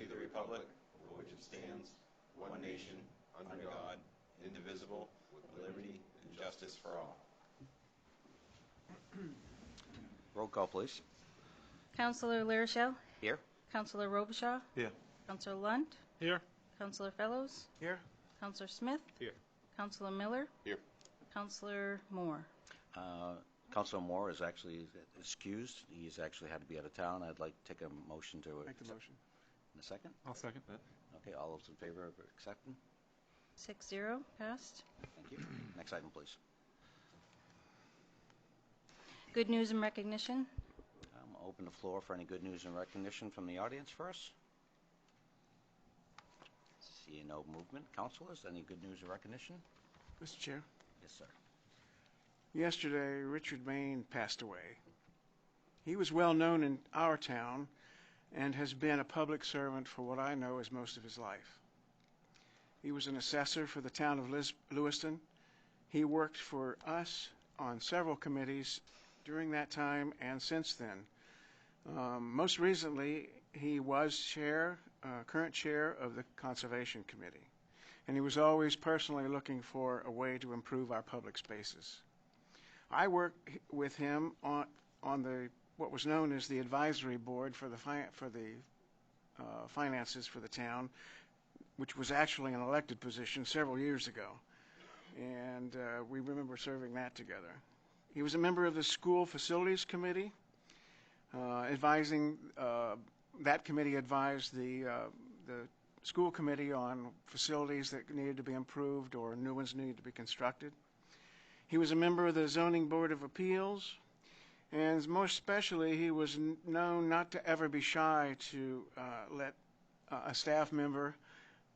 to the republic for which it stands, one nation, under God, indivisible, with liberty and justice for all. Roll call, please. Councillor Larichelle. Here. Councillor Robichaud. Here. Councillor Lunt. Here. Councillor Fellows. Here. Councillor Smith. Here. Councillor Miller. Here. Councillor Moore. Councilor Moore is actually excused. He's actually had to be out of town. I'd like to take a motion to Make the motion. in a second. I'll second that. Okay, all those in favor of accepting? 6-0, passed. Thank you. Next item, please. Good news and recognition. Open the floor for any good news and recognition from the audience first. Seeing no movement. Councilors, any good news or recognition? Mr. Chair, Yes, sir. yesterday Richard Main passed away. He was well known in our town and has been a public servant for what I know is most of his life. He was an assessor for the town of Lewiston. He worked for us on several committees during that time and since then. Most recently, he was current chair of the Conservation Committee, and he was always personally looking for a way to improve our public spaces. I worked with him on what was known as the advisory board for the finances for the town, which was actually an elected position several years ago, and we remember serving that together. He was a member of the School Facilities Committee, that committee advised the school committee on facilities that needed to be improved or new ones needed to be constructed. He was a member of the Zoning Board of Appeals, and most especially he was known not to ever be shy to let a staff member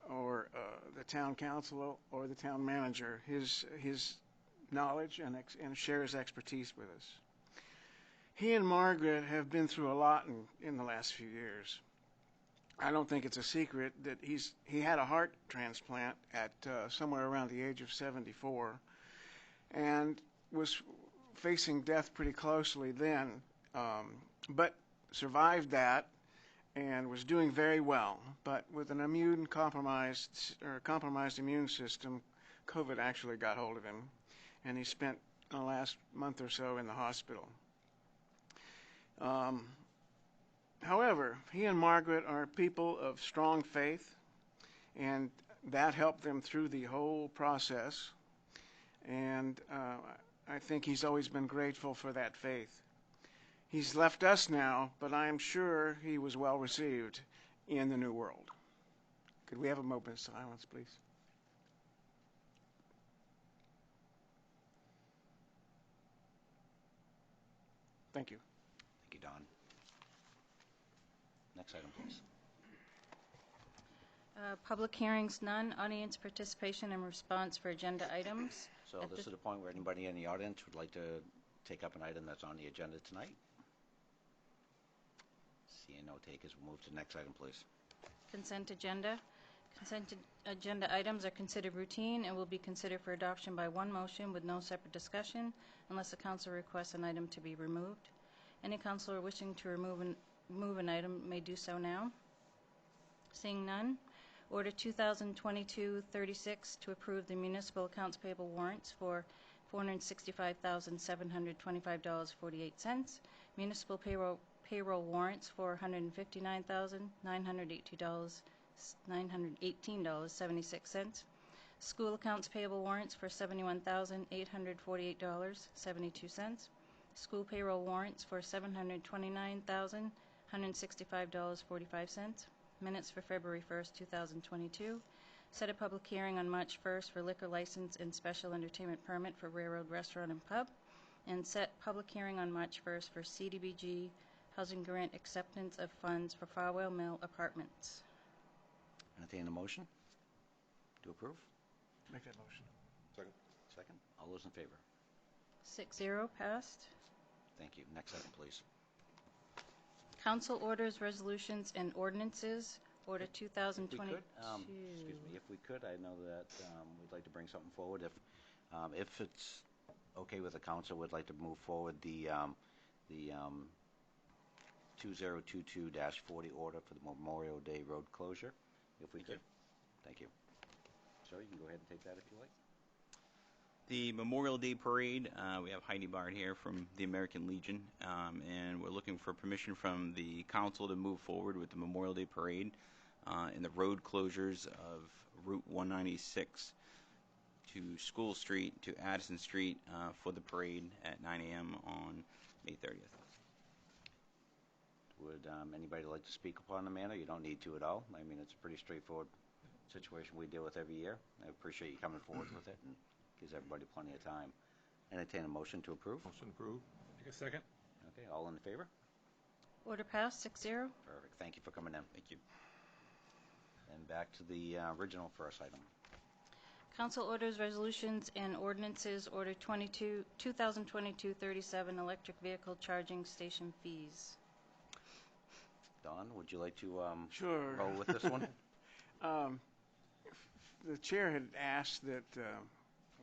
or the town council or the town manager his knowledge and share his expertise with us. He and Margaret have been through a lot in the last few years. I don't think it's a secret that he had a heart transplant at somewhere around the age of 74 and was facing death pretty closely then, but survived that and was doing very well. But with an compromised immune system, COVID actually got hold of him, and he spent the last month or so in the hospital. However, he and Margaret are people of strong faith, and that helped them through the whole process. And I think he's always been grateful for that faith. He's left us now, but I'm sure he was well received in the new world. Could we have a moment of silence, please? Thank you. Thank you, Don. Next item, please. Public hearings, none. Audience participation and response for agenda items. So this is the point where anybody in the audience would like to take up an item that's on the agenda tonight. Seeing no takers, we'll move to the next item, please. Consent agenda. Consent agenda items are considered routine and will be considered for adoption by one motion with no separate discussion unless the council requests an item to be removed. Any councilor wishing to remove an item may do so now. Seeing none, Order 2022-36 to approve the municipal accounts payable warrants for $465,725.48. Municipal payroll warrants for $159,918.76. School accounts payable warrants for $71,848.72. School payroll warrants for $729,165.45. Minutes for February 1st, 2022. Set a public hearing on March 1st for liquor license and special entertainment permit for Railroad Restaurant and Pub. And set public hearing on March 1st for CDBG housing grant acceptance of funds for Farwell Mill Apartments. Entertain a motion to approve? Make that motion. Second. Second. All those in favor? 6-0, passed. Thank you. Next item, please. Council orders, resolutions, and ordinances. Order If 2022. we could, excuse me, if we could, I know that we'd like to bring something forward. If it's okay with the council, we'd like to move forward the 2022-40 order for the Memorial Day road closure, if we could. Thank you. Sir, you can go ahead and take that if you like. The Memorial Day Parade, we have Heidi Bard here from the American Legion, and we're looking for permission from the council to move forward with the Memorial Day Parade and the road closures of Route 196 to School Street to Addison Street for the parade at 9 a.m. on May 30th. Would anybody like to speak upon the matter? You don't need to at all. I mean, it's a pretty straightforward situation we deal with every year. I appreciate you coming forward with it, and gives everybody plenty of time. Entertain a motion to approve. Motion approved. Take a second. Okay, all in favor? Order passed, 6-0. Perfect. Thank you for coming in. Thank you. And back to the original first item. Council orders, resolutions, and ordinances. Order 2022-37, electric vehicle charging station fees. Don, would you like to Sure. roll with this one? The chair had asked that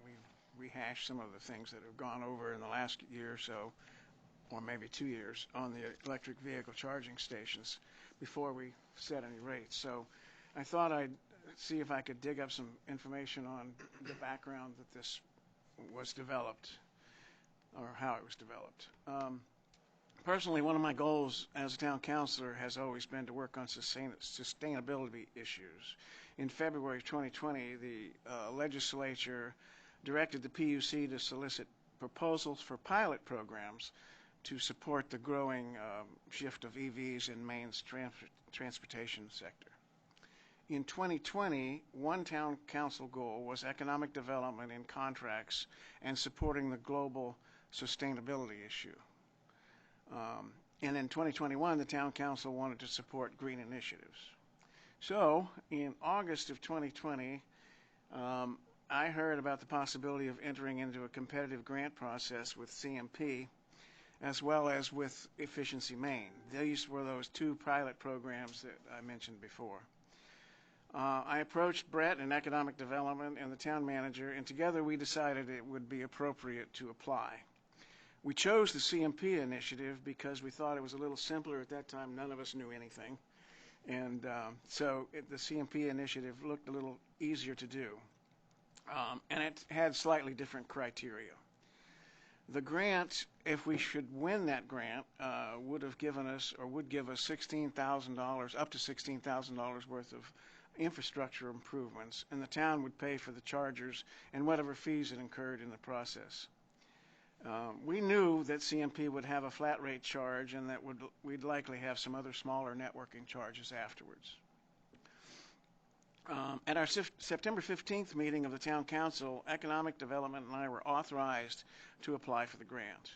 we rehash some of the things that have gone over in the last year or so, or maybe 2 years, on the electric vehicle charging stations before we set any rates. So I thought I'd see if I could dig up some information on the background that this was developed, or how it was developed. Personally, one of my goals as a town councilor has always been to work on sustainability issues. In February of 2020, the legislature directed the PUC to solicit proposals for pilot programs to support the growing shift of EVs in Maine's transportation sector. In 2020, one town council goal was economic development in contracts and supporting the global sustainability issue. And in 2021, the town council wanted to support green initiatives. So in August of 2020, I heard about the possibility of entering into a competitive grant process with CMP as well as with Efficiency Maine. These were those two pilot programs that I mentioned before. I approached Brett in Economic Development and the town manager, and together we decided it would be appropriate to apply. We chose the CMP initiative because we thought it was a little simpler at that time. None of us knew anything. And so the CMP initiative looked a little easier to do. And it had slightly different criteria. The grant, if we should win that grant, would give us $16,000, up to $16,000 worth of infrastructure improvements, and the town would pay for the chargers and whatever fees it incurred in the process. We knew that CMP would have a flat rate charge and that we'd likely have some other smaller networking charges afterwards. At our September 15th meeting of the Town Council, Economic Development and I were authorized to apply for the grant.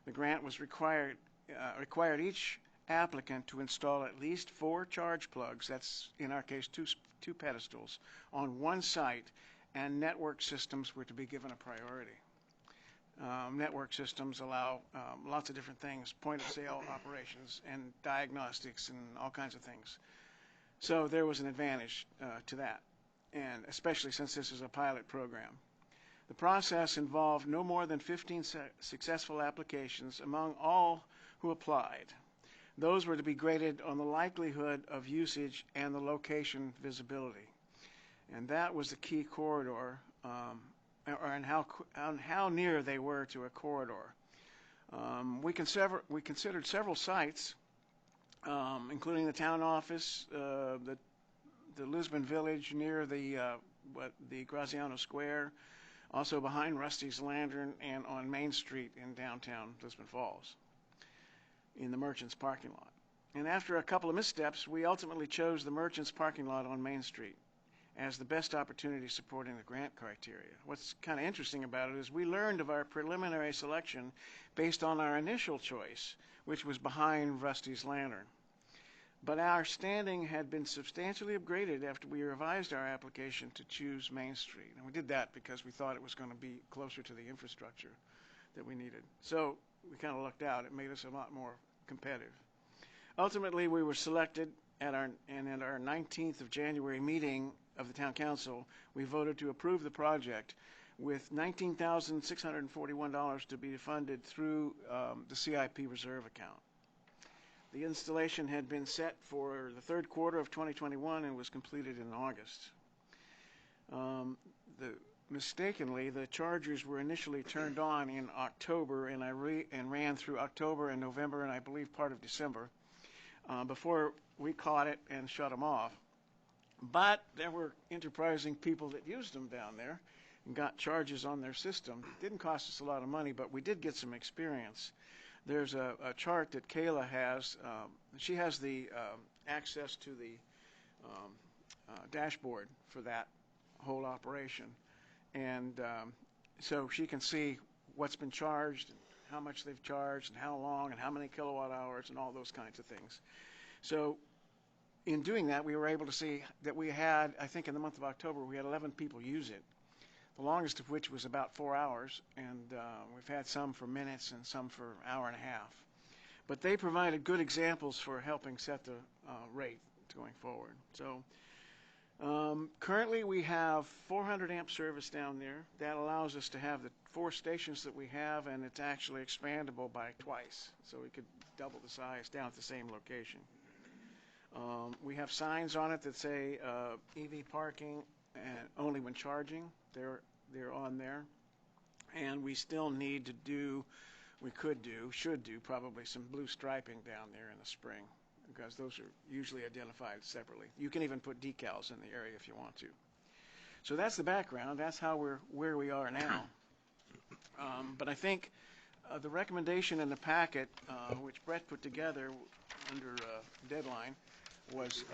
The grant was required each applicant to install at least 4 charge plugs, that's in our case two pedestals, on one site, and network systems were to be given a priority. Network systems allow lots of different things, point-of-sale operations and diagnostics and all kinds of things. So there was an advantage to that, and especially since this is a pilot program. The process involved no more than 15 successful applications among all who applied. Those were to be graded on the likelihood of usage and the location visibility. And that was the key corridor, and how near they were to a corridor. We considered several sites, including the town office, the Lisbon Village near the Graziano Square, also behind Rusty's Lantern, and on Main Street in downtown Lisbon Falls, in the Merchants parking lot. And after a couple of missteps, we ultimately chose the Merchants parking lot on Main Street as the best opportunity supporting the grant criteria. What's kind of interesting about it is we learned of our preliminary selection based on our initial choice, which was behind Rusty's Lantern. But our standing had been substantially upgraded after we revised our application to choose Main Street. And we did that because we thought it was going to be closer to the infrastructure that we needed. So we kind of lucked out. It made us a lot more competitive. Ultimately, we were selected at our 19th of January meeting of the Town Council. We voted to approve the project with $19,641 to be funded through the CIP reserve account. The installation had been set for the third quarter of 2021 and was completed in August. Mistakenly, the chargers were initially turned on in October, and ran through October and November, and I believe part of December, before we caught it and shut them off. But there were enterprising people that used them down there and got charges on their system. It didn't cost us a lot of money, but we did get some experience. There's a chart that Kayla has. She has the access to the dashboard for that whole operation. And so she can see what's been charged, and how much they've charged, and how long, and how many kilowatt hours, and all those kinds of things. So in doing that, we were able to see that we had, I think in the month of October, we had 11 people use it, the longest of which was about 4 hours, and we've had some for minutes and some for an hour and a half. But they provided good examples for helping set the rate going forward. So currently we have 400 amp service down there. That allows us to have the 4 stations that we have, and it's actually expandable by twice. So we could double the size down at the same location. We have signs on it that say EV parking and only when charging. They're on there. And we still need to do, should do probably some blue striping down there in the spring, because those are usually identified separately. You can even put decals in the area if you want to. So that's the background. That's how where we are now. But I think the recommendation in the packet, which Brett put together under deadline, was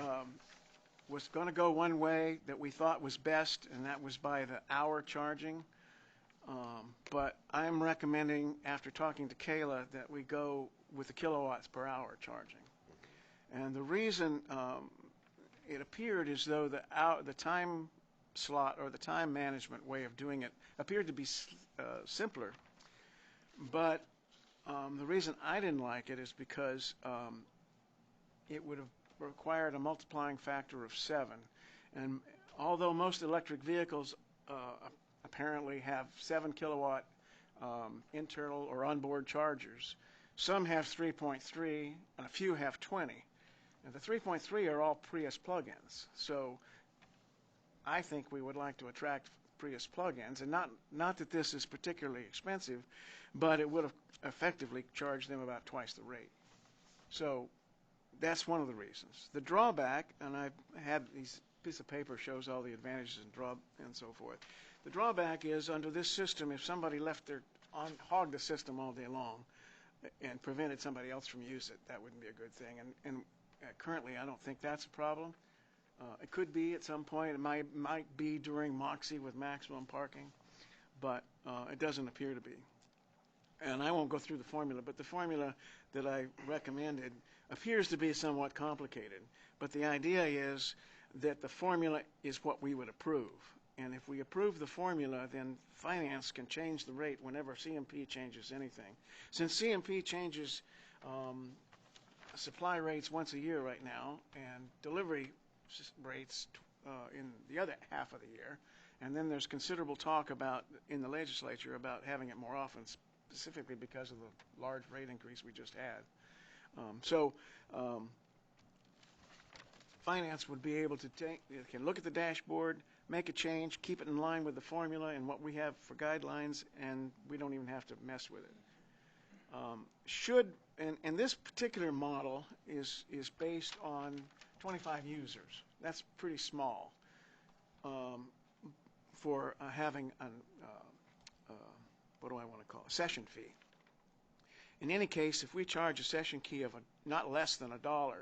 going to go one way that we thought was best, and that was by the hour charging. But I'm recommending, after talking to Kayla, that we go with the kilowatts per hour charging. And the reason it appeared as though the time slot or the time management way of doing it appeared to be simpler. But the reason I didn't like it is because it would have required a multiplying factor of 7. And although most electric vehicles apparently have 7 kilowatt internal or onboard chargers, some have 3.3 and a few have 20. And the 3.3 are all Prius plug-ins. So I think we would like to attract Prius plug-ins, and not that this is particularly expensive, but it would have effectively charged them about twice the rate. So that's one of the reasons. The drawback, and I've had this piece of paper shows all the advantages and so forth. The drawback is under this system, if somebody left hogged the system all day long and prevented somebody else from using it, that wouldn't be a good thing. And currently, I don't think that's a problem. It could be at some point. It might be during Moxie with maximum parking, but it doesn't appear to be. And I won't go through the formula, but the formula that I recommended appears to be somewhat complicated. But the idea is that the formula is what we would approve. And if we approve the formula, then finance can change the rate whenever CMP changes anything. Since CMP changes supply rates once a year right now, and delivery rates in the other half of the year, and then there's considerable talk in the legislature about having it more often, specifically because of the large rate increase we just had. Finance would be able to can look at the dashboard, make a change, keep it in line with the formula and what we have for guidelines, and we don't even have to mess with it. And this particular model is based on 25 users. That's pretty small for having what do I want to call it? A session fee. In any case, if we charge a session key of not less than $1,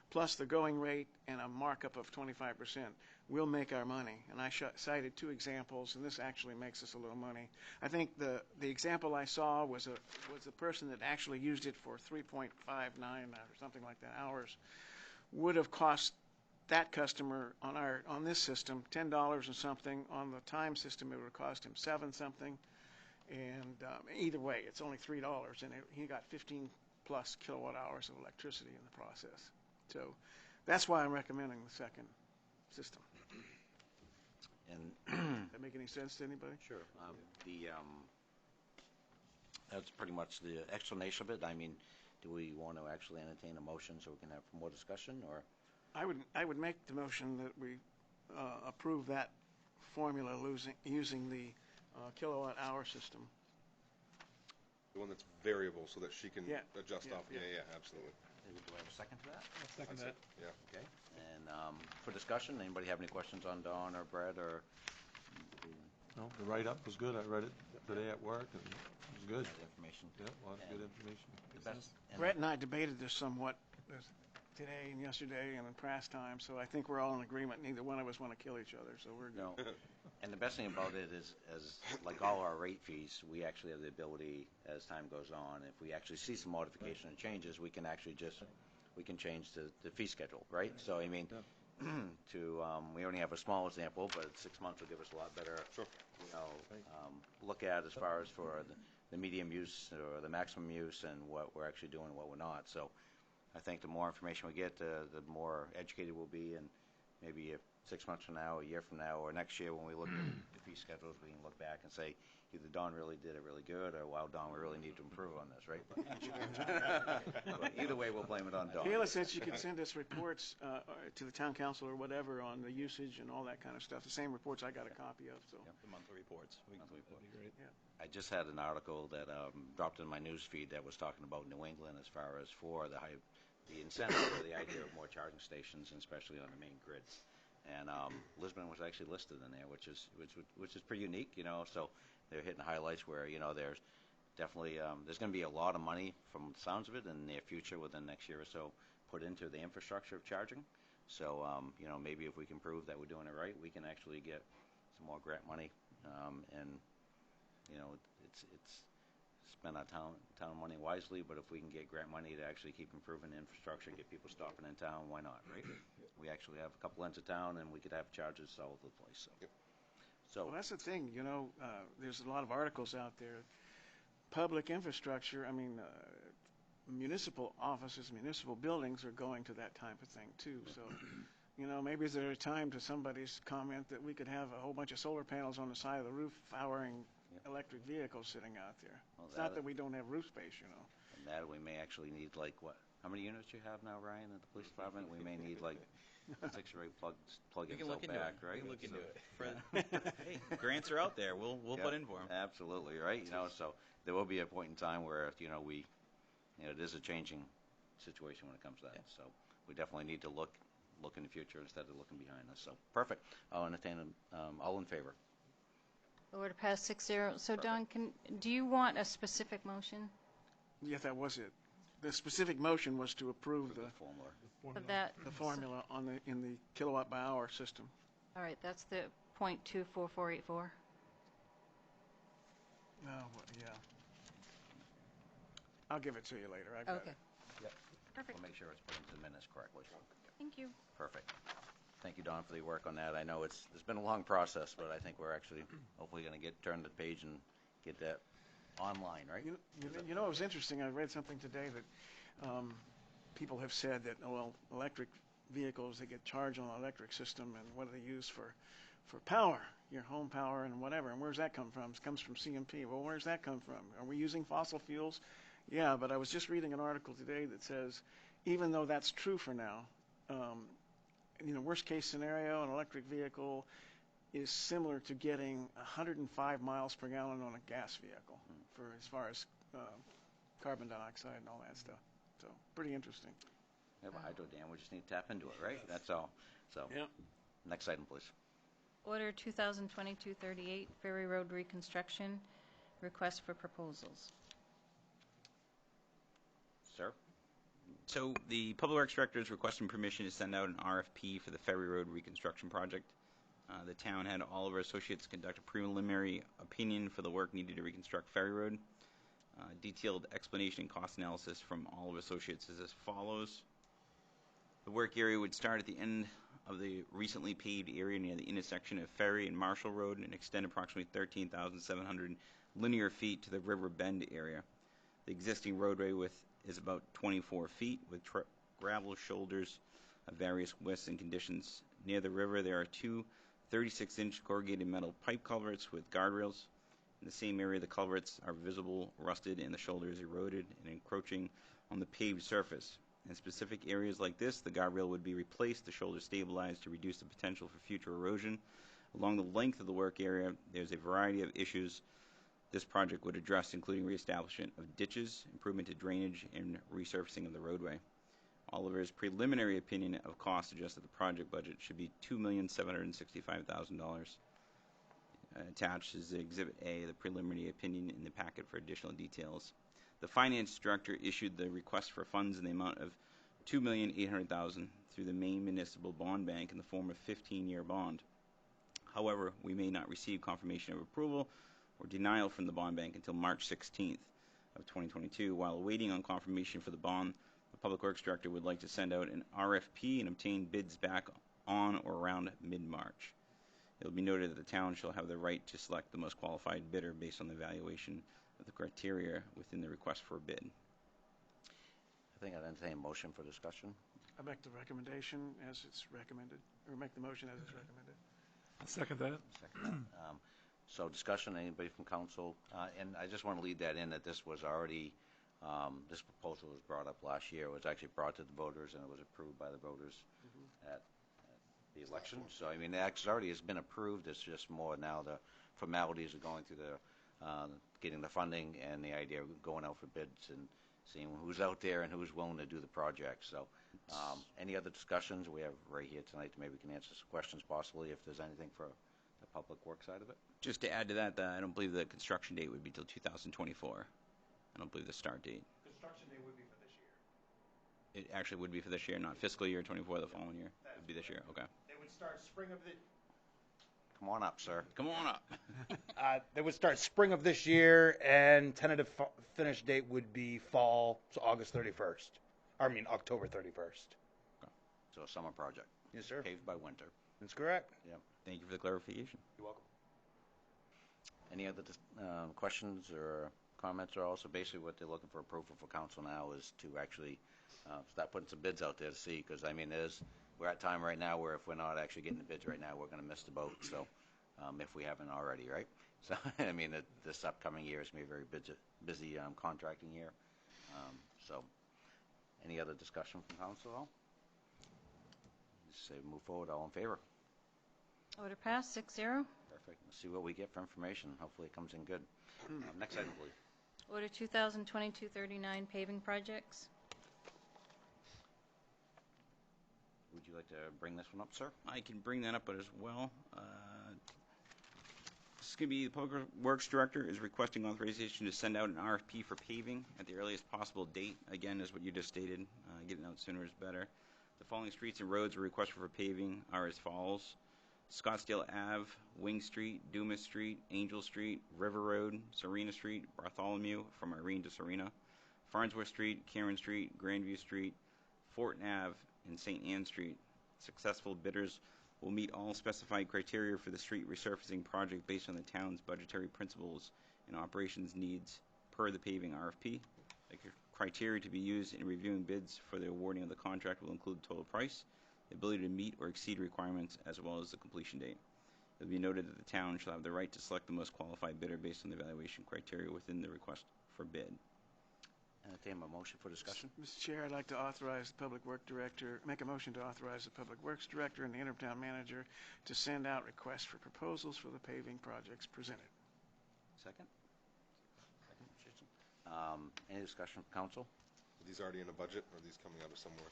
plus the going rate and a markup of 25%, we'll make our money. And I cited 2 examples, and this actually makes us a little money. I think the example I saw was a person that actually used it for 3.59 or something like that hours. Would have cost that customer on this system $10 and something. On the time system, it would have cost him $7 something. And either way, it's only $3, and he got 15 plus kilowatt hours of electricity in the process. So that's why I'm recommending the second system. And Does that make any sense to anybody? sure, that's pretty much the explanation of it. I mean, do we want to actually entertain a motion so we can have more discussion, or? I would make the motion that we approve that formula using the kilowatt-hour system. The one that's variable so that she can Yeah. adjust Yeah, off. yeah. Yeah, absolutely. Do I have a second to that? I'll second That's that. it. Yeah. Okay. And for discussion, anybody have any questions on Dawn or Brett or? No, the write-up was good. I read it today at work, and it was good. The information. Yeah, a lot of good information. The best. and- Brett and I debated this somewhat today and yesterday and in past time, so I think we're all in agreement. Neither one of us want to kill each other, so we're good. No. And the best thing about it is, like all our rate fees, we actually have the ability, as time goes on, if we actually see some modification and changes, we can actually we can change the fee schedule, right? So, I mean, we only have a small example, but 6 months will give us a lot better, look at as far as for the medium use or the maximum use and what we're actually doing and what we're not. So I think the more information we get, the more educated we'll be, and maybe if 6 months from now, a year from now, or next year when we look at the fee schedules, we can look back and say, either Don really did it really good, or wow, Don, we really need to improve on this, right? But either way, we'll blame it on Don. Kayla said she could send us reports to the town council or whatever on the usage and all that kind of stuff, the same reports I got a copy of, so. The monthly reports. Monthly report. That'd be great. I just had an article that dropped in my news feed that was talking about New England as far as for the incentive for the idea of more charging stations, and especially on the main grids. And Lisbon was actually listed in there, which is pretty unique, So they're hitting highlights where there's definitely there's going to be a lot of money from the sounds of it in the near future, within the next year or so, put into the infrastructure of charging. So maybe if we can prove that we're doing it right, we can actually get some more grant money, and it's spend our town money wisely. But if we can get grant money to actually keep improving the infrastructure, get people stopping in town, why not, right? We actually have a couple ends of town, and we could have charges all over the place. So, Yep. Well, that's the thing, there's a lot of articles out there. Public infrastructure, municipal offices, municipal buildings are going to that type of thing too. So, maybe is there a time, to somebody's comment, that we could have a whole bunch of solar panels on the side of the roof powering electric vehicles sitting out there. Well, It's not that we don't have roof space, and that we may actually need, like, what? How many units you have now, Ryan, at the police department? We may need like 6 or 8 plug-ins out back, right? We can look into it. Hey, grants are out there. We'll put in for them. Absolutely, right? So there will be a point in time where it is a changing situation when it comes to that. So we definitely need to look in the future instead of looking behind us. So perfect. I'll entertain all in favor. The order passed 6-0. So, Don, do you want a specific motion Yeah, that was it. The specific motion was to approve For the formula. for that? the formula in the kilowatt by hour system. All right, that's the .24484. Oh, yeah. I'll give it to you later. I've got Okay. it. Yep. Perfect. We'll make sure it's put into the minutes correctly. Thank you. Perfect. Thank you, Don, for the work on that. I know it's been a long process, but I think we're actually hopefully going to turn the page and get that online, right? It was interesting. I read something today that people have said that, electric vehicles, they get charged on an electric system, and what do they use for power, your home power and whatever. And where's that come from? It comes from CMP. Well, where's that come from? Are we using fossil fuels? Yeah, but I was just reading an article today that says, even though that's true for now, worst case scenario, an electric vehicle is similar to getting 105 miles per gallon on a gas vehicle for as far as carbon dioxide and all that stuff. So pretty interesting. Yeah, but hydro dam, we just need to tap into it, right? That's all. So, Next item, please. Order 2022-38, Ferry Road reconstruction, request for proposals. Sir? So the Public Works Director is requesting permission to send out an RFP for the Ferry Road reconstruction project. The town had Oliver Associates conduct a preliminary opinion for the work needed to reconstruct Ferry Road. Detailed explanation and cost analysis from Oliver Associates is as follows. The work area would start at the end of the recently paved area near the intersection of Ferry and Marshall Road and extend approximately 13,700 linear feet to the River Bend area. The existing roadway width is about 24 feet with gravel shoulders of various widths and conditions. Near the river, there are two 36-inch corrugated metal pipe culverts with guardrails. In the same area, the culverts are visible, rusted, and the shoulders eroded and encroaching on the paved surface. In specific areas like this, the guardrail would be replaced, the shoulder stabilized to reduce the potential for future erosion. Along the length of the work area, there's a variety of issues this project would address, including reestablishment of ditches, improvement to drainage, and resurfacing of the roadway. Oliver's preliminary opinion of cost suggests that the project budget should be $2,765,000. Attached is Exhibit A, the preliminary opinion in the packet for additional details. The finance director issued the request for funds in the amount of $2,800,000 through the Maine Municipal Bond Bank in the form of a 15-year bond. However, we may not receive confirmation of approval or denial from the bond bank until March 16th of 2022. While waiting on confirmation for the bond, the Public Works Director would like to send out an RFP and obtain bids back on or around mid-March. It will be noted that the town shall have the right to select the most qualified bidder based on the evaluation of the criteria within the request for a bid. I think I'd entertain a motion for discussion. I make the recommendation as it's recommended, or make the motion as it's recommended. I'll second that. Second. So discussion, anybody from council? And I just want to lead that in that this was already, this proposal was brought up last year. It was actually brought to the voters and it was approved by the voters at the election. So, I mean, it actually already has been approved. It's just more now the formalities of going through the, getting the funding and the idea of going out for bids and seeing who's out there and who's willing to do the project. So, any other discussions we have right here tonight? Maybe we can answer some questions possibly if there's anything for the public works side of it. Just to add to that, I don't believe the construction date would be till 2024. I don't believe the start date. Construction day would be for this year. It actually would be for this year, not fiscal year 24, the following year. It would be this year, okay. They would start spring of the. Come on up, sir. Come on up. They would start spring of this year, and tentative finish date would be fall, so August 31st. I mean October 31st. So a summer project. Yes, sir. Paved by winter. That's correct. Yep. Thank you for the clarification. You're welcome. Any other questions or comments or also basically what they're looking for approval for council now is to actually start putting some bids out there to see, because I mean we're at time right now where if we're not actually getting the bids right now, we're going to miss the boat. So if we haven't already, right? So I mean this upcoming year is going to be a very busy contracting year. So any other discussion from council at all? Just say move forward. All in favor? Order passed, 6-0. Perfect. Let's see what we get for information. Hopefully it comes in good. Next item, please. Order 2022-39 paving projects. Would you like to bring this one up, sir? I can bring that up as well. This is going to be the Public Works Director is requesting authorization to send out an RFP for paving at the earliest possible date. Again, is what you just stated. Getting out sooner is better. The following streets and roads requested for paving are as follows: Scottsdale Ave, Wing Street, Dumas Street, Angel Street, River Road, Serena Street, Bartholomew from Irene to Serena, Farnsworth Street, Karen Street, Grandview Street, Fortin Ave, and St. Anne Street. Successful bidders will meet all specified criteria for the street resurfacing project based on the town's budgetary principles and operations needs per the paving RFP. The criteria to be used in reviewing bids for the awarding of the contract will include total price, the ability to meet or exceed requirements, as well as the completion date. It will be noted that the town shall have the right to select the most qualified bidder based on the evaluation criteria within the request for bid. Entertain a motion for discussion. Mr. Chair, I'd like to authorize the Public Works Director, make a motion to authorize the Public Works Director and the interim town manager to send out requests for proposals for the paving projects presented. Second? Second, Jason. Any discussion from council? Are these already in a budget, or are these coming out of somewhere?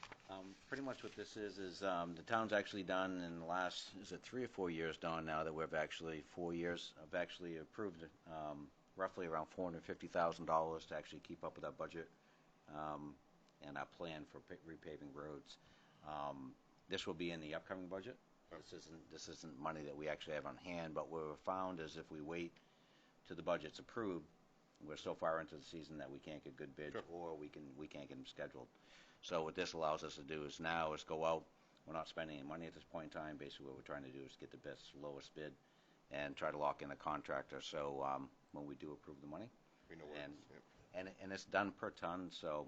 Pretty much what this is the town's actually done in the last, is it 3 or 4 years, Don, now that we've actually, 4 years, have actually approved roughly around $450,000 to actually keep up with our budget and our plan for repaving roads. This will be in the upcoming budget. This isn't money that we actually have on hand, but what we've found is if we wait till the budget's approved, we're so far into the season that we can't get good bids, or we can't get them scheduled. So what this allows us to do is go out. We're not spending any money at this point in time. Basically what we're trying to do is get the best, lowest bid and try to lock in a contractor. So when we do approve the money, We know where and, it is. and it's done per ton. So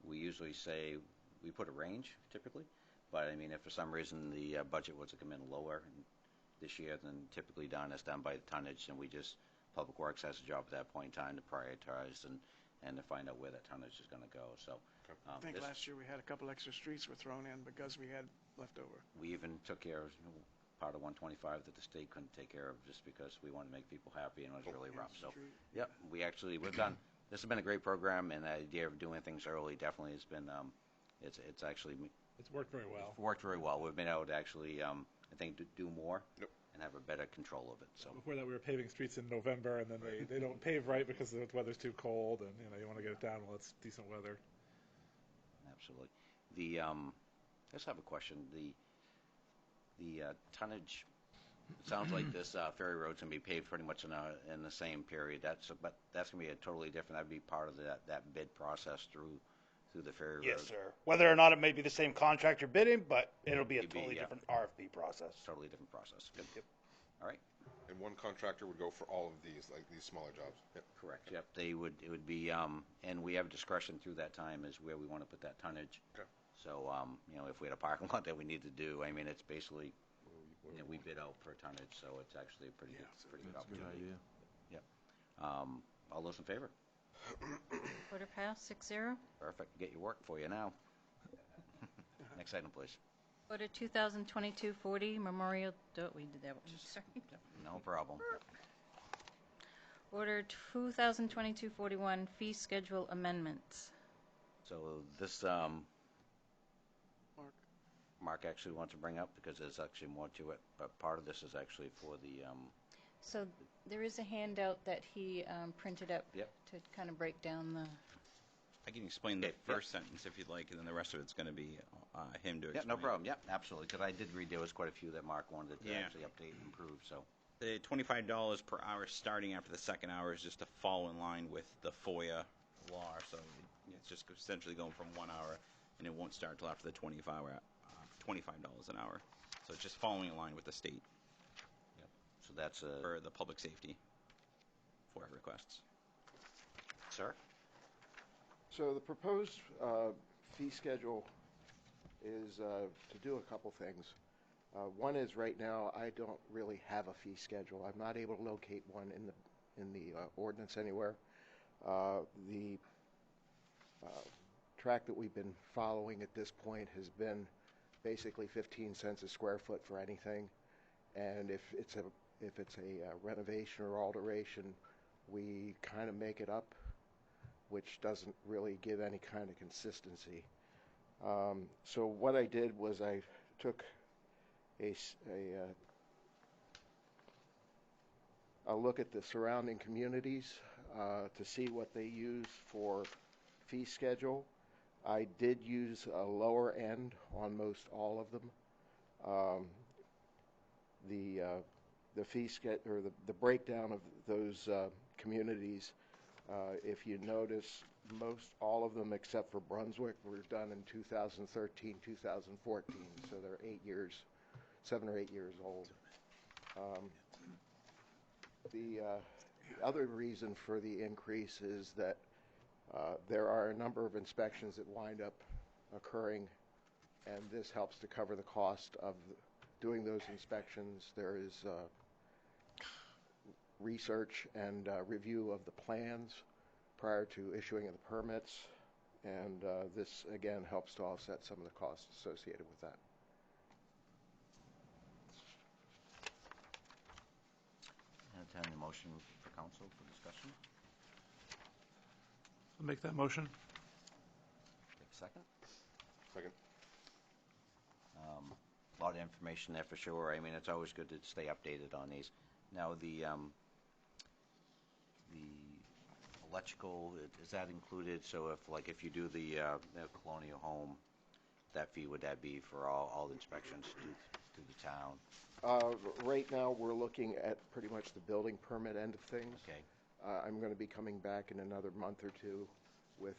we usually say we put a range typically. But, I mean, if for some reason the budget was to come in lower this year than typically done, it's done by the tonnage, and we just, Public Works has a job at that point in time to prioritize and to find out where that tonnage is going to go. So I think this- last year we had a couple extra streets were thrown in because we had leftover. we even took care of part of 125 that the state couldn't take care of just because we wanted to make people happy and it was really rough. So, yep, we've done. This has been a great program, and the idea of doing things early definitely has been. It's actually It's worked very well. worked very well. We've been able to actually, I think, do more Yep. and have a better control of it. So, Before that, we were paving streets in November, and then they don't pave right because the weather's too cold, and you want to get it down while it's decent weather. absolutely. The I just have a question. The tonnage. It sounds like this ferry road's going to be paved pretty much in the same period. But that's going to be a totally different. That'd be part of that bid process through the ferry road. Yes, sir. Whether or not it may be the same contractor bidding, but it'll be a It'd be, totally yeah. different RFP process. Totally different process. Good. Yep. All right. And one contractor would go for all of these, like these smaller jobs. Yep. Correct. Yep. It would be, and we have discretion through that time is where we want to put that tonnage. Okay. So, if we had a parking lot that we need to do, I mean, it's basically, we bid out per tonnage, so it's actually a pretty good That's a good opportunity. idea. Yep. All those in favor? Order passed, 6-0. Perfect. Get your work for you now. Next item, please. Order 2022-40, Memorial, we did that one, sorry. No problem. Order 2022-41, fee schedule amendments. So this, Mark actually wants to bring up because there's actually more to it, but part of this is actually for the, So there is a handout that he printed up Yep. to kind of break down the, I can explain the Okay, first sentence if you'd like, and then the rest of it's going to be him to yeah, explain. no problem. Yeah, absolutely. Because I did read there was quite a few that Mark wanted to Yeah. actually update and improve. So, The $25 per hour starting after the second hour is just to fall in line with the FOIA law. So it's just essentially going from 1 hour, and it won't start until after the $25 an hour. So it's just following in line with the state so that's for the public safety FOIA requests. sir. So the proposed fee schedule is to do a couple things. One is right now I don't really have a fee schedule. I'm not able to locate one in the ordinance anywhere. The track that we've been following at this point has been basically 15 cents a square foot for anything, and if it's a renovation or alteration, we kind of make it up, which doesn't really give any kind of consistency. So what I did was I took a look at the surrounding communities to see what they use for fee schedule. I did use a lower end on most all of them. The fee schedule, or the breakdown of those communities, if you notice, most all of them except for Brunswick were done in 2013, 2014, so they're 7 or 8 years old. The other reason for the increase is that there are a number of inspections that wind up occurring, and this helps to cover the cost of doing those inspections. There is research and review of the plans prior to issuing of the permits, and this again helps to offset some of the costs associated with that. Entertain the motion for council for discussion. I'll make that motion. Take a second. Second. A lot of information there for sure. I mean, it's always good to stay updated on these. Now, the electrical, is that included? So if you do the Colonial Home, that fee, would that be for all inspections to the town? Right now, we're looking at pretty much the building permit end of things. Okay. I'm going to be coming back in another month or two with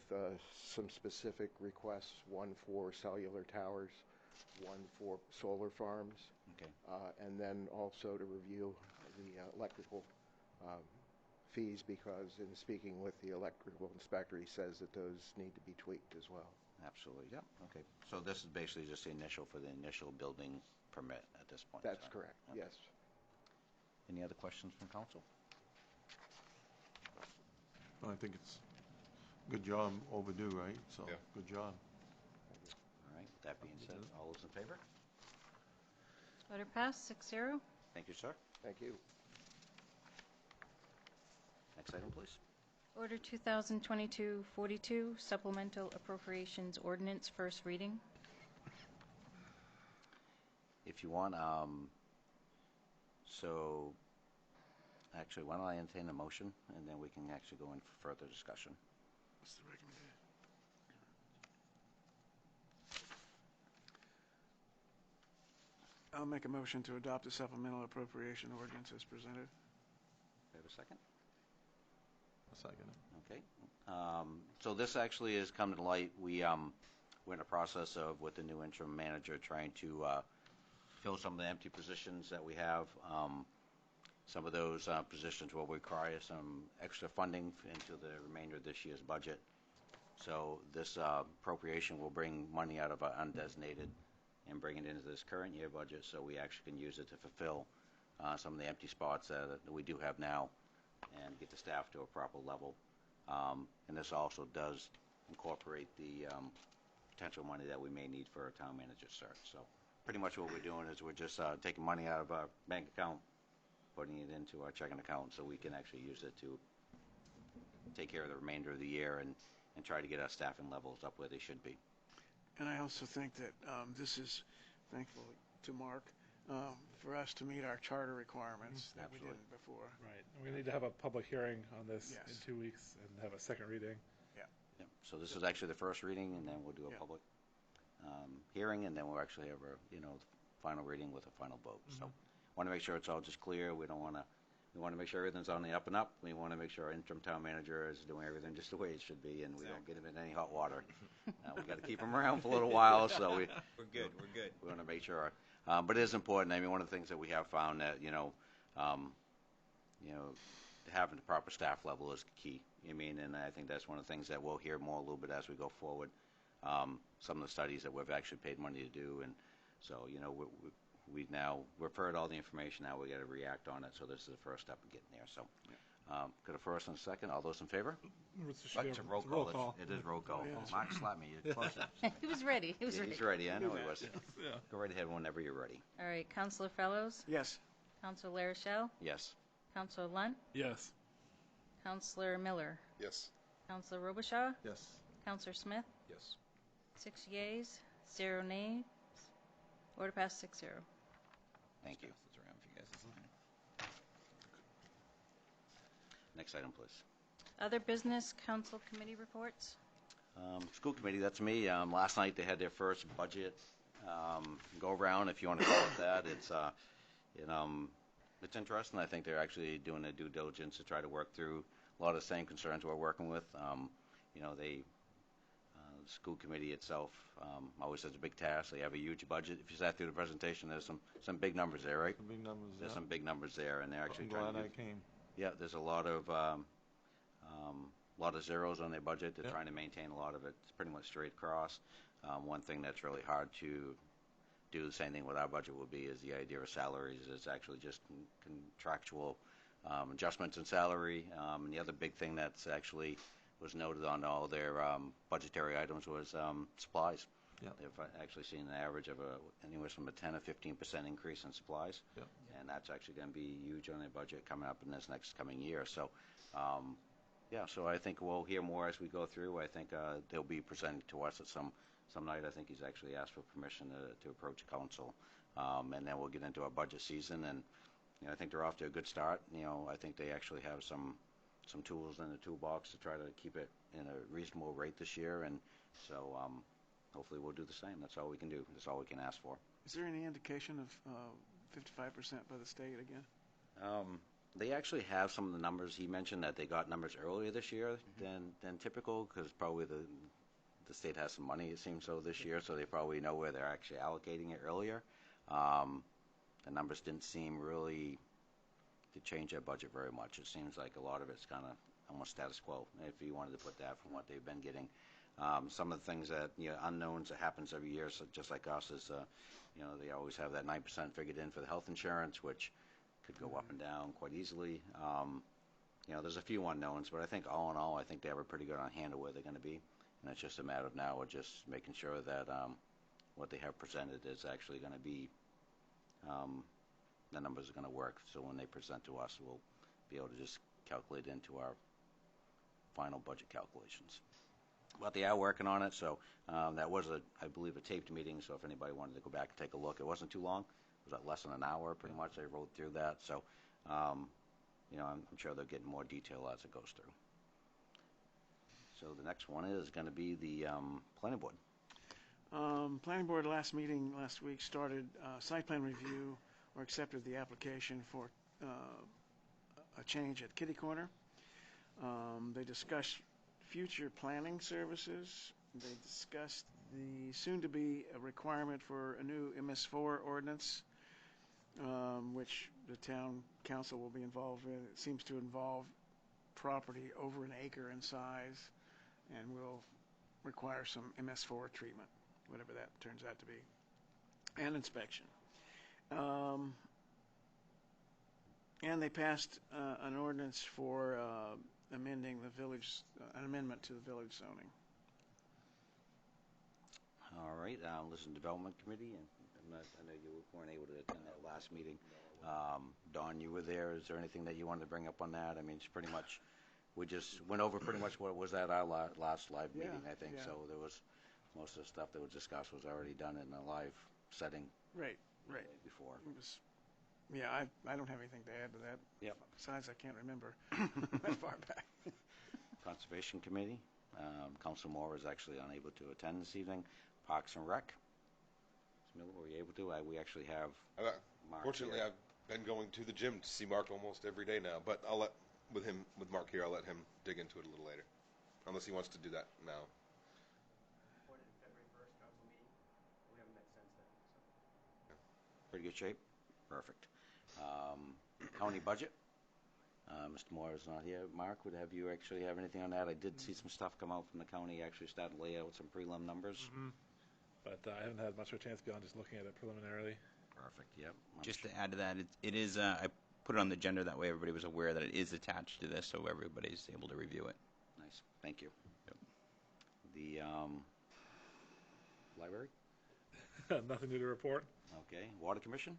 some specific requests, one for cellular towers, one for solar farms, Okay. and then also to review the electrical fees, because in speaking with the electrical inspector, he says that those need to be tweaked as well. Absolutely. Yep. Okay. So this is basically just the initial for the initial building permit at this point. That's so- correct, okay. yes. Any other questions from council? I think it's Good job overdue, right? So, Yeah. good job. All right, with that being said, all those in favor? Order passed, 6-0. Thank you, sir. Thank you. Next item, please. Order 2022-42, Supplemental Appropriations Ordinance, first reading. If you want, so, actually, why don't I entertain a motion, and then we can actually go in for further discussion. What's the recommendation? I'll make a motion to adopt the supplemental appropriation ordinance as presented. Do I have a second? A second. Okay. So this actually has come to light. We're in a process of, with the new interim manager, trying to fill some of the empty positions that we have. Some of those positions will require some extra funding into the remainder of this year's budget. So this appropriation will bring money out of our undesignated and bring it into this current year budget, so we actually can use it to fulfill some of the empty spots that we do have now and get the staff to a proper level. And this also does incorporate the potential money that we may need for a town manager search. So pretty much what we're doing is we're just taking money out of our bank account, putting it into our checking account so we can actually use it to take care of the remainder of the year and try to get our staffing levels up where they should be. And I also think that this is, thankful to Mark, for us to meet our charter requirements that we Absolutely. didn't before. Right. And we need to have a public hearing on this Yes. in 2 weeks and have a second reading. Yep. So this is actually the first reading, and then we'll do a Yeah. public hearing, and then we'll actually have a final reading with a final vote. So want to make sure it's all just clear. We want to make sure everything's on the up and up. We want to make sure our interim town manager is doing everything just the way it should be, and we don't get him in any hot water. We got to keep him around for a little while, so We're good. We're good. we want to make sure. But it is important. I mean, one of the things that we have found that having the proper staff level is key. I mean, and I think that's one of the things that we'll hear more a little bit as we go forward. Some of the studies that we've actually paid money to do, and so we've now heard all the information. Now we got to react on it. So this is the first step of getting there. So, got a first and a second. All those in favor? It should be It's a a roll roll call. call. It is roll call. Oh, yeah, that's Mark slapped me. You're closer. He was ready. He was ready. He's ready. I know he was. Yeah. Go right ahead whenever you're ready. All right, Counselor Fellows, Yes. Counselor Larochelle, Yes. Counselor Lunt, Yes. Counselor Miller, Yes. Counselor Robichaud, Yes. Counselor Smith, Yes. 6 yeas, 0 nays. Order passed, 6-0. Thank you. Pass this around for you guys to sign. Next item, please. Other business, council committee reports. School committee, that's me. Last night they had their first budget go around, if you want to call it that. It's interesting. I think they're actually doing a due diligence to try to work through a lot of the same concerns we're working with. The school committee itself always has a big task. They have a huge budget. If you sat through the presentation, there's some big numbers there, right? The big numbers. There's yeah. some big numbers there, and they're actually I'm trying glad to I came. Yeah, there's a lot of zeros on their budget. They're Yep. trying to maintain a lot of it. It's pretty much straight across. One thing that's really hard to do, the same thing with our budget would be, is the idea of salaries. It's actually just contractual adjustments in salary. And the other big thing that's actually was noted on all their budgetary items was supplies. Yep. They've actually seen an average of anywhere from a 10 or 15% increase in supplies. Yep. And that's actually going to be huge on their budget coming up in this next coming year. So, so I think we'll hear more as we go through. I think they'll be presenting to us at some night. I think he's actually asked for permission to approach council. And then we'll get into our budget season. And I think they're off to a good start. I think they actually have some tools in the toolbox to try to keep it in a reasonable rate this year. And so hopefully we'll do the same. That's all we can do. That's all we can ask for. Is there any indication of 55% by the state again? They actually have some of the numbers. He mentioned that they got numbers earlier this year than typical, because probably the state has some money, it seems so, this year, so they probably know where they're actually allocating it earlier. The numbers didn't seem really to change their budget very much. It seems like a lot of it's kind of almost status quo, if you wanted to put that from what they've been getting. Some of the things that, unknowns that happens every year, so just like us, is, they always have that 9% figured in for the health insurance, which could go up and down quite easily. there's a few unknowns, but I think all in all, I think they have a pretty good on hand of where they're going to be. And it's just a matter of now of just making sure that what they have presented is actually going to be, the numbers are going to work. So when they present to us, we'll be able to just calculate into our final budget calculations. But they are working on it, so that was, I believe, a taped meeting, so if anybody wanted to go back and take a look, it wasn't too long. It was less than an hour, pretty much. They rode through that, so, I'm sure they'll get more detail as it goes through. So the next one is going to be the planning board. Planning board last meeting last week started site plan review or accepted the application for a change at Kitty Corner. They discussed future planning services. They discussed the soon-to-be requirement for a new MS4 ordinance, which the town council will be involved with. It seems to involve property over an acre in size and will require some MS4 treatment, whatever that turns out to be, and inspection. And they passed an ordinance for amending the village, an amendment to the village zoning. All right, Listen Development Committee, and I know you weren't able to attend that last meeting. Dawn, you were there. Is there anything that you wanted to bring up on that? I mean, it's pretty much, we just went over pretty much what was at our last live meeting, I think. Yeah. So there was, most of the stuff that was discussed was already done in a live setting Right. before. It was, yeah, I don't have anything to add to that. Yep. Besides, I can't remember that far back. Conservation Committee, Council Moore is actually unable to attend this evening. Parks and Rec, Ms. Miller, were you able to? We actually have Mark Fortunately, here. I've been going to the gym to see Mark almost every day now, but with Mark here, I'll let him dig into it a little later, unless he wants to do that now. February 1st council meeting. We haven't met since then. So. Pretty good shape. Perfect. County budget. Mr. Moore is not here. Mark, would have you actually have anything on that? I did see some stuff come out from the county, actually started to lay out some prelim numbers. Mm-hmm. But I haven't had much of a chance beyond just looking at it preliminarily. Perfect, yep. Just to add to that, it is, I put it on the agenda, that way everybody was aware that it is attached to this, so everybody's able to review it. Nice, thank you. Yep. The library? Nothing new to report. Okay, Water Commission?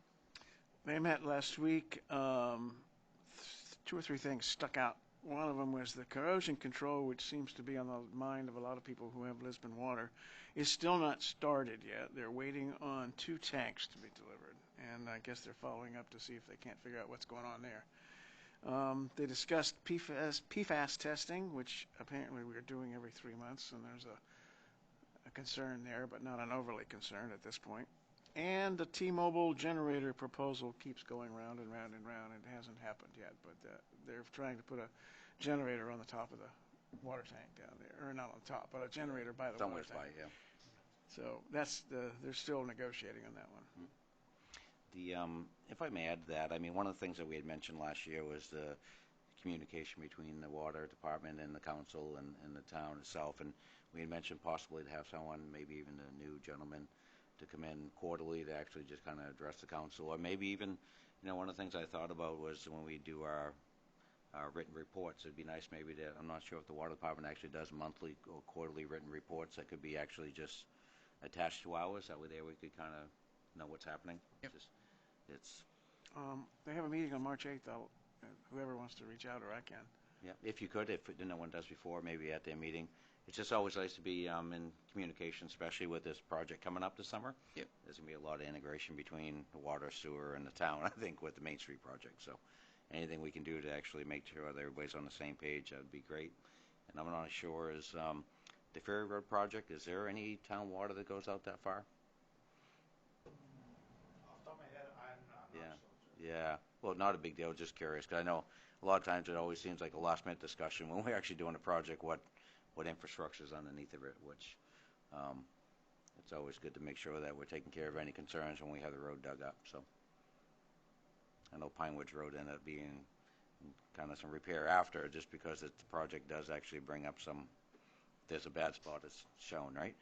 They met last week. 2 or 3 things stuck out. One of them was the corrosion control, which seems to be on the mind of a lot of people who have Lisbon water, is still not started yet. They're waiting on 2 tanks to be delivered, and I guess they're following up to see if they can't figure out what's going on there. They discussed PFAS testing, which apparently we're doing every 3 months, and there's a concern there, but not an overly concern at this point. And the T-Mobile generator proposal keeps going round and round and round. It hasn't happened yet, but they're trying to put a generator on the top of the water tank down there, or not on top, but a generator by the water Somewhere's tank. by, yeah. So they're still negotiating on that one. If I may add to that, I mean, one of the things that we had mentioned last year was the communication between the water department and the council and the town itself, and we had mentioned possibly to have someone, maybe even a new gentleman, to come in quarterly to actually just kind of address the council, or maybe even, one of the things I thought about was when we do our written reports, it'd be nice maybe to, I'm not sure if the water department actually does monthly or quarterly written reports that could be actually just attached to ours, that way there we could kind of know what's happening. Yep. They have a meeting on March 8th. Whoever wants to reach out, or I can. Yeah, if you could, if no one does before, maybe at their meeting. It's just always nice to be in communication, especially with this project coming up this summer. Yep. There's going to be a lot of integration between the water, sewer, and the town, I think, with the Main Street project. So anything we can do to actually make sure that everybody's on the same page, that would be great. And I'm not sure, is the Ferry Road project, is there any town water that goes out that far? Off the top of my head, I'm not so sure. Yeah. Well, not a big deal, just curious, because I know a lot of times it always seems like a last-minute discussion when we're actually doing a project, what infrastructure is underneath of it, which it's always good to make sure that we're taking care of any concerns when we have the road dug up. So I know Pine Woods Road ended up being kind of some repair after, just because the project does actually bring up there's a bad spot it's shown, right?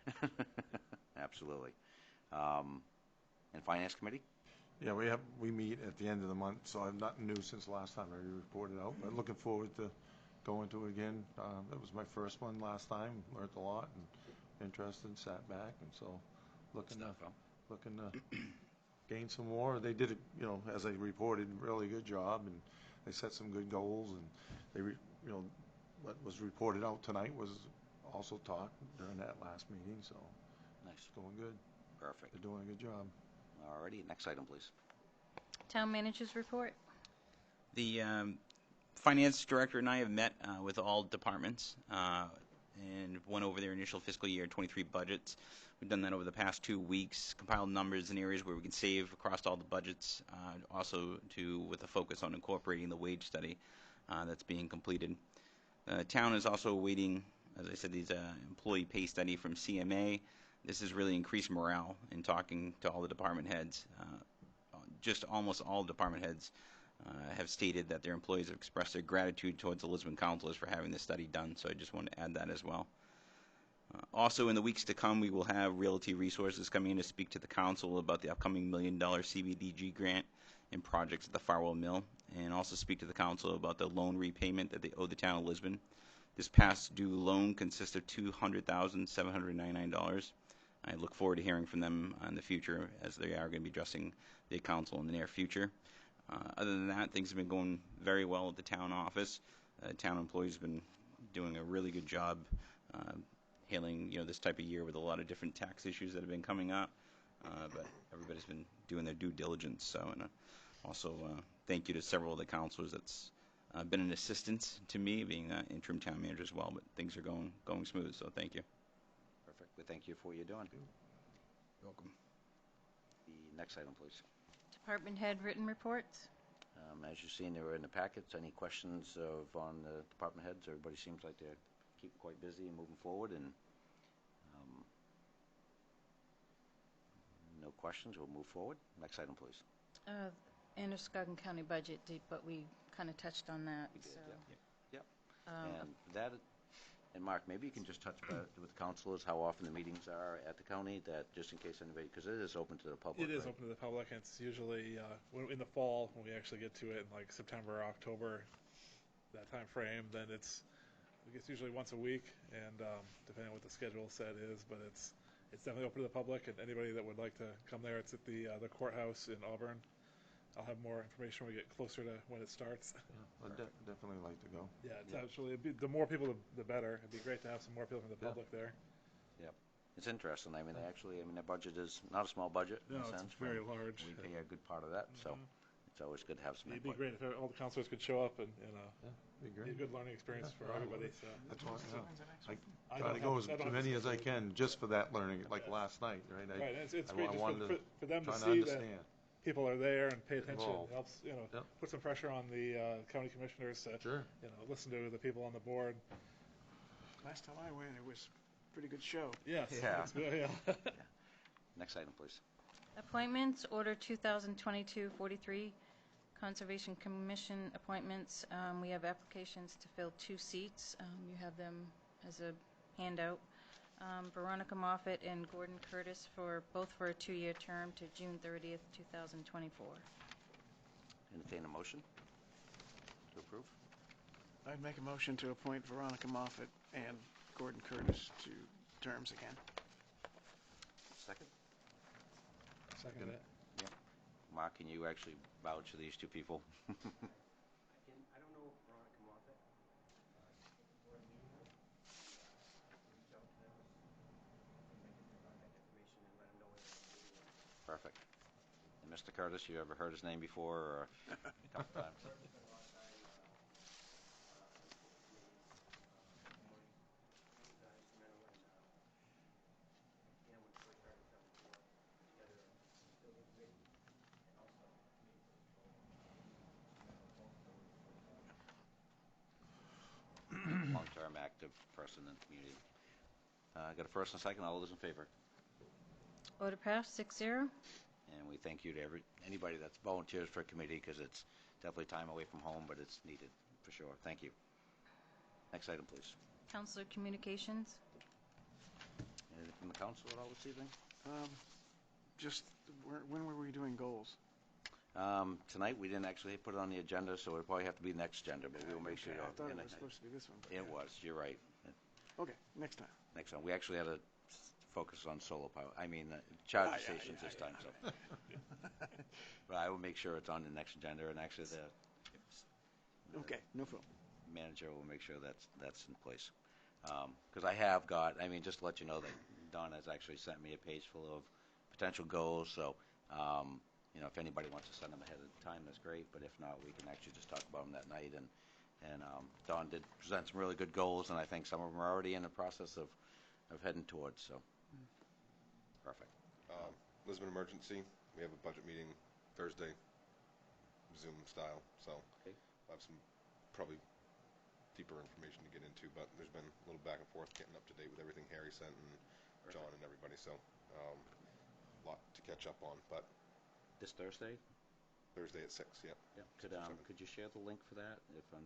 Absolutely. And Finance Committee? Yeah, we meet at the end of the month, so I've nothing new since last time I reported out, but looking forward to going to it again. It was my first one last time, learned a lot and interested, sat back, and so looking to gain some more. They did, as I reported, really good job, and they set some good goals, and what was reported out tonight was also taught during that last meeting, so Nice. it's going good. Perfect. They're doing a good job. Alrighty, next item, please. Town managers report. The finance director and I have met with all departments and went over their initial fiscal year 23 budgets. We've done that over the past 2 weeks, compiled numbers in areas where we can save across all the budgets, also with a focus on incorporating the wage study that's being completed. The town is also awaiting, as I said, these employee pay study from CMA. This has really increased morale in talking to all the department heads. Just almost all department heads have stated that their employees have expressed their gratitude towards the Lisbon councilors for having this study done, so I just wanted to add that as well. Also, in the weeks to come, we will have Realty Resources coming in to speak to the council about the upcoming $1 million CBDG grant and projects at the Farwell Mill, and also speak to the council about the loan repayment that they owe the town of Lisbon. This past due loan consists of $200,799. I look forward to hearing from them in the future, as they are going to be addressing the council in the near future. Other than that, things have been going very well at the town office. Town employees have been doing a really good job handling this type of year with a lot of different tax issues that have been coming up. But everybody's been doing their due diligence. So, and also thank you to several of the councilors that's been an assistance to me, being interim town manager as well. But things are going smooth. So thank you. Perfect. We thank you for what you're doing. You're welcome. The next item, please. Department head written reports. As you've seen, they were in the packets. Any questions on the department heads? Everybody seems like they're keeping quite busy and moving forward. And no questions. We'll move forward. Next item, please. Androscoggin County budget, but we kind of touched on that. We did, so. Yep. And Mark, maybe you can just touch with the councilors how often the meetings are at the county, that just in case anybody, because it is open to the public. It is right? open to the public, and it's usually in the fall when we actually get to it in like September, October, that time frame. Then it's usually once a week, and depending on what the schedule set is, but it's definitely open to the public, and anybody that would like to come there. It's at the courthouse in Auburn. I'll have more information when we get closer to when it starts. Yeah, I'd definitely like to go. Yeah, it's actually the more people, the better. It'd be great to have some more people from the public there. Yep. It's interesting. I mean, their budget is not a small budget in a sense. It's very large. We pay a good part of that, so it's always good to have some It'd be input. great if all the counselors could show up and Be be great. a good learning experience for everybody. So That's why I I try to don't go have- as I don't have many to as I schedule can just for that learning, like last night, right? right, and it's I great just wanted for them to trying to see that understand. people are there and pay attention. Involved. It helps, Yep. put some pressure on the county commissioners to, Sure. listen to the people on the board. Last time I went, it was a pretty good show. Yes. Yeah. Yeah. Next item, please. Appointments, Order 2022-43, Conservation Commission appointments. We have applications to fill 2 seats. You have them as a handout. Veronica Moffett and Gordon Curtis both for a 2-year term to June 30th, 2024. Entertain a motion to approve. I'd make a motion to appoint Veronica Moffett and Gordon Curtis to terms again. Second. Second that. Yep. Mark, can you actually vouch for these 2 people? I don't know if Veronica Moffett board meeting them. Reach out to them, see if I get their contact information and let them know when they're meeting them. Perfect. And Mr. Curtis, you ever heard his name before? Or a couple times? Curtis spent a lot of time on school committees. He was instrumental in when we first started 7-4, put together a building committee and also a committee for control. He was instrumental in both of those. Long-term active person in the community. Got a first and a second. All those in favor? Order passed, 6-0. And we thank you to anybody that's volunteers for a committee, because it's definitely time away from home, but it's needed for sure. Thank you. Next item, please. Councilor Communications. Anything from the council at all this evening? Just when were we doing goals? Tonight, we didn't actually put it on the agenda, so it'll probably have to be next agenda, but we'll make sure. Okay, I thought it and was supposed to be this one. but It yeah. was, you're right. Okay, next time. Next one, we actually had to focus on solar power, charging stations this time, so. But I will make sure it's on the next agenda, and actually the Okay, no problem. manager will make sure that's in place. Because I have got, just to let you know that Don has actually sent me a page full of potential goals, so, if anybody wants to send them ahead of time, that's great, but if not, we can actually just talk about them that night, and Don did present some really good goals, and I think some of them are already in the process of heading towards, so. Perfect. Lisbon emergency, we have a budget meeting Thursday, Zoom style, so Okay. I have some probably deeper information to get into, but there's been a little back and forth getting up to date with everything Harry sent and John and everybody, so a lot to catch up on, but This Thursday? Thursday at 6, yeah. Yeah. Could you share the link for that?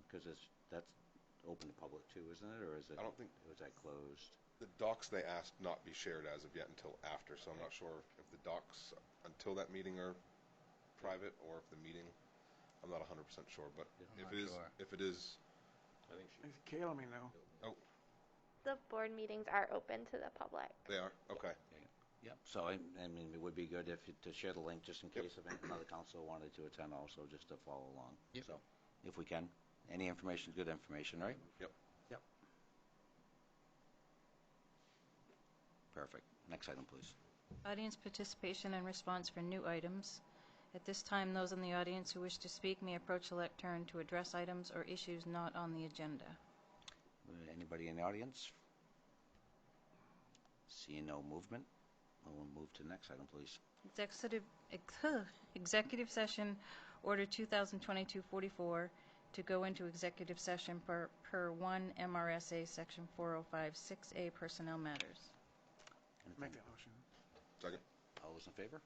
Because that's open to public too, isn't it? Or is it? I don't think- Was that closed? The docs they asked not be shared as of yet until after, so I'm not sure if the docs until that meeting are private or if the meeting, I'm not 100% sure, but if it is, Kayla, me know. oh, The board meetings are open to the public. they are, okay. Yep. So, it would be good to share the link just in case if another council wanted to attend also, just to follow along. Yep. So, if we can. Any information is good information, right? Yep. Yep. Perfect. Next item, please. Audience participation and response for new items. At this time, those in the audience who wish to speak may approach the lectern to address items or issues not on the agenda. Anybody in the audience? Seeing no movement, we'll move to the next item, please. Executive session order 2022-44 to go into executive session per 1 MRSA section 405-6A personnel matters. Make that motion. Second. All those in favor?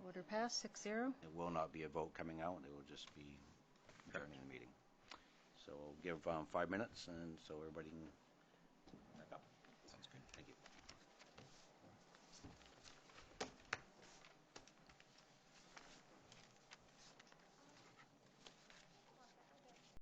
Order passed, 6-0. There will not be a vote coming out. It will just be adjourning the meeting. So we'll give 5 minutes, and so everybody can